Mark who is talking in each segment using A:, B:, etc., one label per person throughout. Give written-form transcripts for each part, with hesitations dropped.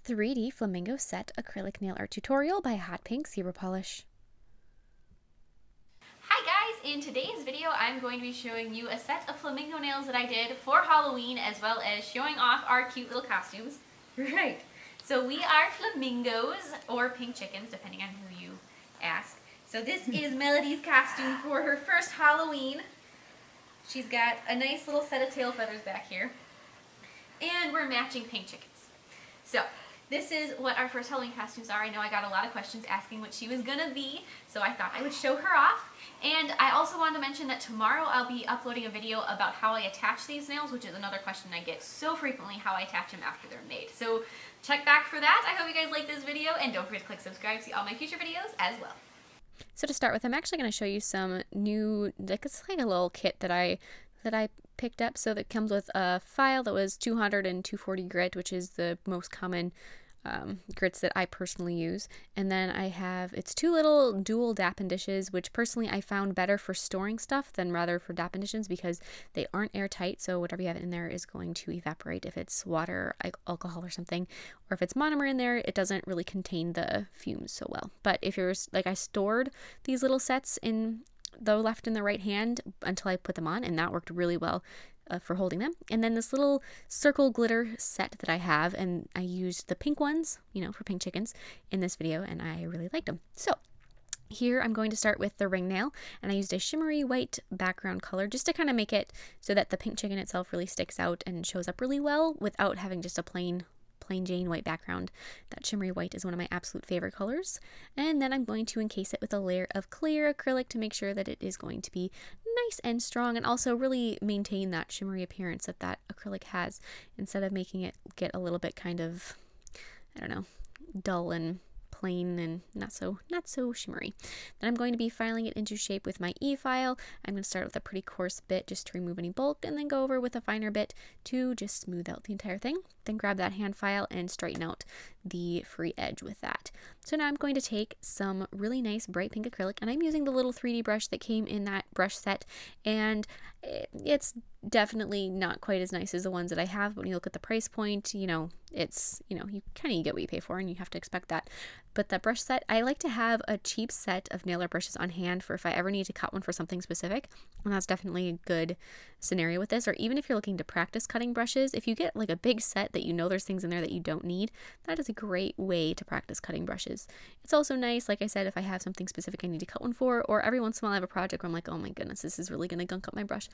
A: 3D Flamingo Set Acrylic Nail Art Tutorial by Hotpinkzebrapolish.
B: Hi guys, in today's video I'm going to be showing you a set of flamingo nails that I did for Halloween, as well as showing off our cute little costumes. Right, so we are flamingos, or pink chickens depending on who you ask. So this is Melody's costume for her first Halloween. She's got a nice little set of tail feathers back here, and we're matching pink chickens. So this is what our first Halloween costumes are. I know I got a lot of questions asking what she was gonna be, so I thought I would show her off. And I also wanted to mention that tomorrow I'll be uploading a video about how I attach these nails, which is another question I get so frequently, how I attach them after they're made. So check back for that. I hope you guys like this video, and don't forget to click subscribe to see all my future videos as well.
A: So to start with, I'm actually going to show you some new, it's like a little kit that I picked up. So that comes with a file that was 200 and 240 grit, which is the most common grits that I personally use. And then I have, it's two little dual Dappen dishes, which personally I found better for storing stuff than rather for Dappen dishes, because they aren't airtight, so whatever you have in there is going to evaporate if it's water, alcohol or something, or if it's monomer in there, it doesn't really contain the fumes so well. But if you're, like, I stored these little sets in the left and the right hand until I put them on, and that worked really well for holding them. And then this little circle glitter set that I have, and I used the pink ones, you know, for pink chickens in this video, and I really liked them. So here I'm going to start with the ring nail, and I used a shimmery white background color just to kind of make it so that the pink chicken itself really sticks out and shows up really well without having just a plain Jane white background. That shimmery white is one of my absolute favorite colors. And then I'm going to encase it with a layer of clear acrylic to make sure that it is going to be nice and strong, and also really maintain that shimmery appearance that that acrylic has, instead of making it get a little bit kind of, I don't know, dull and plain and not so shimmery. Then I'm going to be filing it into shape with my E-file. I'm going to start with a pretty coarse bit just to remove any bulk, and then go over with a finer bit to just smooth out the entire thing. Then grab that hand file and straighten out the free edge with that. So now I'm going to take some really nice bright pink acrylic, and I'm using the little 3D brush that came in that brush set, and it's definitely not quite as nice as the ones that I have, but when you look at the price point, you know, it's, you know, you kind of get what you pay for, and you have to expect that. But that brush set, I like to have a cheap set of nail art brushes on hand for if I ever need to cut one for something specific, and that's definitely a good scenario with this. Or even if you're looking to practice cutting brushes, if you get like a big set that you know there's things in there that you don't need, that is a great way to practice cutting brushes. It's also nice, like I said, if I have something specific I need to cut one for, or every once in a while I have a project where I'm like, oh my goodness, this is really going to gunk up my brush,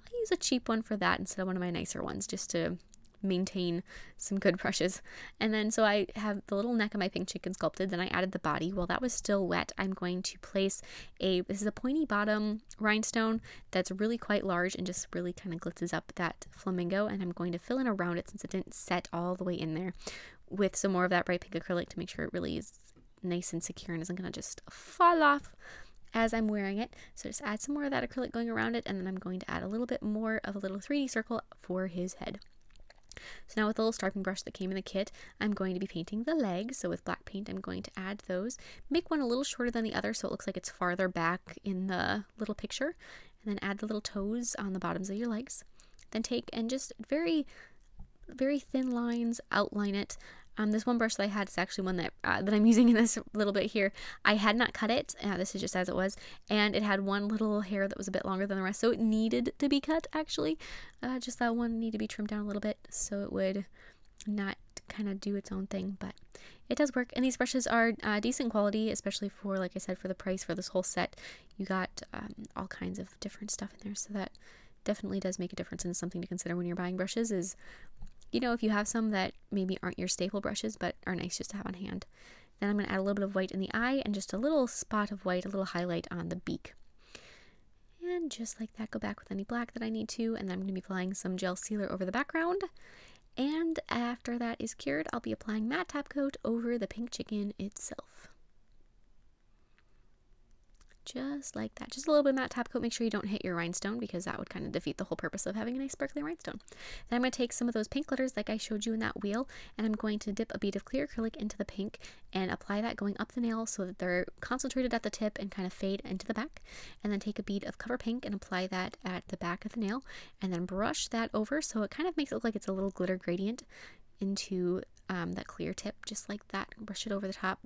A: I'll use a cheap one for that instead of one of my nicer ones, just to maintain some good brushes. And then so I have the little neck of my pink chicken sculpted, then I added the body. While that was still wet, I'm going to place this is a pointy bottom rhinestone that's really quite large and just really kind of glitzes up that flamingo, and I'm going to fill in around it, since it didn't set all the way in there, with some more of that bright pink acrylic to make sure it really is nice and secure and isn't going to just fall off as I'm wearing it. So just add some more of that acrylic going around it, and then I'm going to add a little bit more of a little 3D circle for his head. So now with the little striping brush that came in the kit, I'm going to be painting the legs. So with black paint, I'm going to add those. Make one a little shorter than the other so it looks like it's farther back in the little picture. And then add the little toes on the bottoms of your legs. Then take and just very, very thin lines, outline it. This one brush that I had is actually one that I'm using in this little bit here. I had not cut it. This is just as it was. And it had one little hair that was a bit longer than the rest, so it needed to be cut, actually. Just that one needed to be trimmed down a little bit so it would not kind of do its own thing, but it does work. And these brushes are decent quality, especially for, like I said, for the price for this whole set. You got all kinds of different stuff in there, so that definitely does make a difference, and something to consider when you're buying brushes is, you know, if you have some that maybe aren't your staple brushes but are nice just to have on hand. Then I'm going to add a little bit of white in the eye and just a little spot of white, a little highlight on the beak. And just like that, go back with any black that I need to, and then I'm going to be applying some gel sealer over the background. And after that is cured, I'll be applying matte top coat over the pink chicken itself. Just like that. Just a little bit of matte top coat. Make sure you don't hit your rhinestone, because that would kind of defeat the whole purpose of having a nice sparkly rhinestone. Then I'm going to take some of those pink glitters like I showed you in that wheel, and I'm going to dip a bead of clear acrylic into the pink and apply that going up the nail so that they're concentrated at the tip and kind of fade into the back. And then take a bead of cover pink and apply that at the back of the nail, and then brush that over so it kind of makes it look like it's a little glitter gradient into that clear tip just like that, brush it over the top.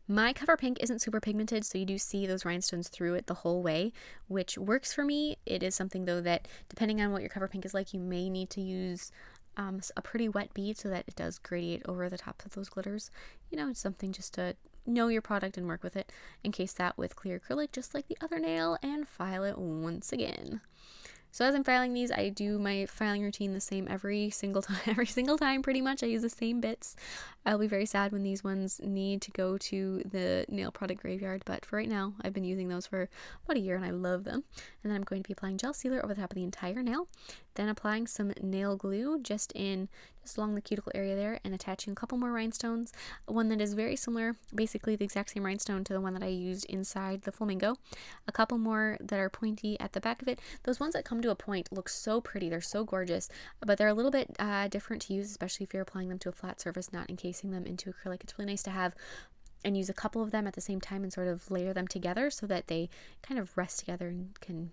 A: My cover pink isn't super pigmented, so you do see those rhinestones through it the whole way, which works for me. It is something though that depending on what your cover pink is like, you may need to use a pretty wet bead so that it does gradiate over the top of those glitters. You know, it's something just to know your product and work with it. Encase that with clear acrylic just like the other nail and file it once again. So as I'm filing these, I do my filing routine the same every single time pretty much. I use the same bits. I'll be very sad when these ones need to go to the nail product graveyard, but for right now, I've been using those for about a year and I love them. And then I'm going to be applying gel sealer over the top of the entire nail, then applying some nail glue just along the cuticle area there and attaching a couple more rhinestones. One that is very similar, basically the exact same rhinestone to the one that I used inside the Flamingo. A couple more that are pointy at the back of it. Those ones that come to a point look so pretty, they're so gorgeous, but they're a little bit different to use, especially if you're applying them to a flat surface, not encasing them into acrylic. It's really nice to have and use a couple of them at the same time and sort of layer them together so that they kind of rest together and can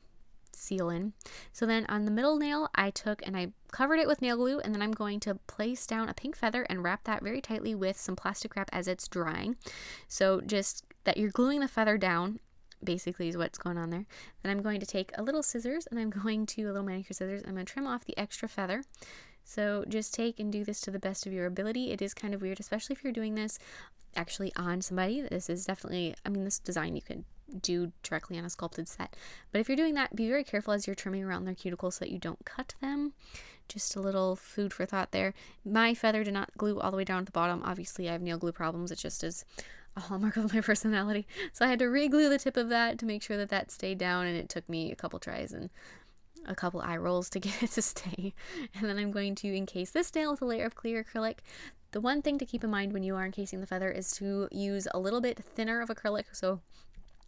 A: seal in. So then on the middle nail, I took and I covered it with nail glue, and then I'm going to place down a pink feather and wrap that very tightly with some plastic wrap as it's drying. So just that you're gluing the feather down basically is what's going on there. Then I'm going to take a little scissors and a little manicure scissors. I'm going to trim off the extra feather. So just take and do this to the best of your ability. It is kind of weird, especially if you're doing this actually on somebody. This is definitely, I mean, this design you could do directly on a sculpted set, but if you're doing that, be very careful as you're trimming around their cuticles so that you don't cut them. Just a little food for thought there. My feather did not glue all the way down to the bottom. Obviously I have nail glue problems. It just is a hallmark of my personality, so I had to re-glue the tip of that to make sure that that stayed down, and it took me a couple tries and a couple eye rolls to get it to stay. And then I'm going to encase this nail with a layer of clear acrylic. The one thing to keep in mind when you are encasing the feather is to use a little bit thinner of acrylic, so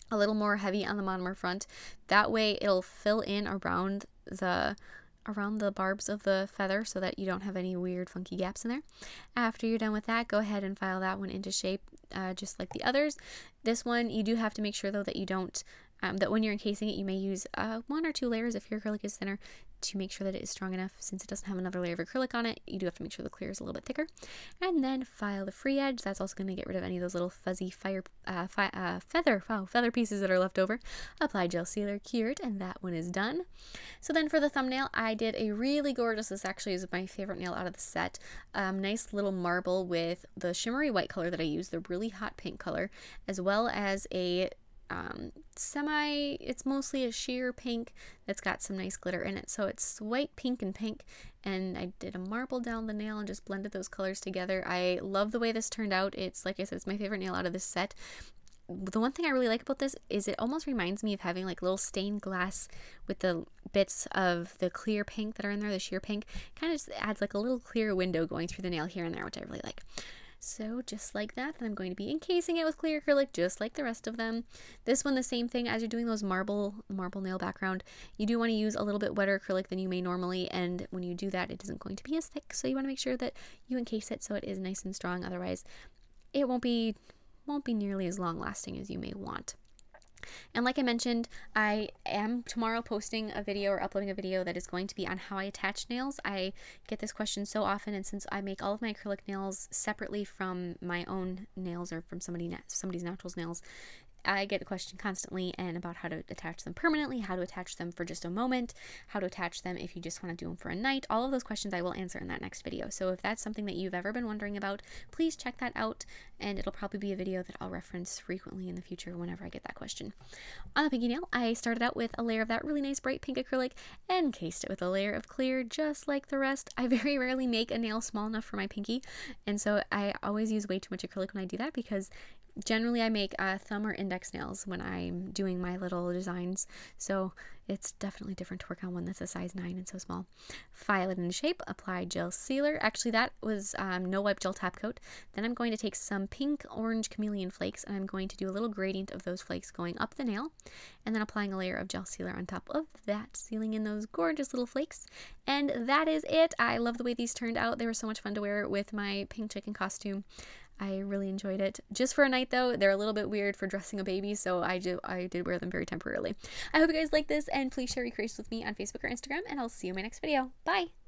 A: a little more heavy on the monomer front. That way it'll fill in around the barbs of the feather so that you don't have any weird funky gaps in there. After you're done with that, go ahead and file that one into shape just like the others. This one you do have to make sure though that you don't that when you're encasing it, you may use 1 or 2 layers if your acrylic is thinner to make sure that it is strong enough. Since it doesn't have another layer of acrylic on it, you do have to make sure the clear is a little bit thicker. And then file the free edge. That's also going to get rid of any of those little fuzzy feather pieces that are left over. Apply gel sealer, cure it, and that one is done. So then for the thumbnail, I did a really gorgeous, this actually is my favorite nail out of the set, nice little marble with the shimmery white color that I used, the really hot pink color, as well as a it's mostly a sheer pink that's got some nice glitter in it. So it's white, pink, and pink. And I did a marble down the nail and just blended those colors together. I love the way this turned out. It's, like I said, it's my favorite nail out of this set. The one thing I really like about this is it almost reminds me of having like little stained glass with the bits of the clear pink that are in there, the sheer pink. Kind of just adds like a little clear window going through the nail here and there, which I really like. So just like that, then I'm going to be encasing it with clear acrylic just like the rest of them. This one, the same thing, as you're doing those marble nail background, you do want to use a little bit wetter acrylic than you may normally, and when you do that, it isn't going to be as thick, so you want to make sure that you encase it so it is nice and strong. Otherwise, it won't be nearly as long lasting as you may want. And like I mentioned, I am tomorrow posting a video or uploading a video that is going to be on how I attach nails. I get this question so often, and since I make all of my acrylic nails separately from my own nails or from somebody's naturals nails, I get a question constantly and about how to attach them permanently, how to attach them for just a moment, how to attach them if you just want to do them for a night. All of those questions I will answer in that next video. So if that's something that you've ever been wondering about, please check that out, and it'll probably be a video that I'll reference frequently in the future whenever I get that question. On the pinky nail, I started out with a layer of that really nice bright pink acrylic and encased it with a layer of clear just like the rest. I very rarely make a nail small enough for my pinky, and so I always use way too much acrylic when I do that, because generally I make thumb or index nails when I'm doing my little designs, so it's definitely different to work on one that's a size 9 and so small. File it into shape, apply gel sealer. Actually, that was no wipe gel top coat. Then I'm going to take some pink orange chameleon flakes, and I'm going to do a little gradient of those flakes going up the nail, and then applying a layer of gel sealer on top of that, sealing in those gorgeous little flakes. And that is it. I love the way these turned out. They were so much fun to wear with my pink chicken costume. I really enjoyed it. Just for a night though, they're a little bit weird for dressing a baby, so I did wear them very temporarily. I hope you guys like this, and please share your creations with me on Facebook or Instagram, and I'll see you in my next video. Bye!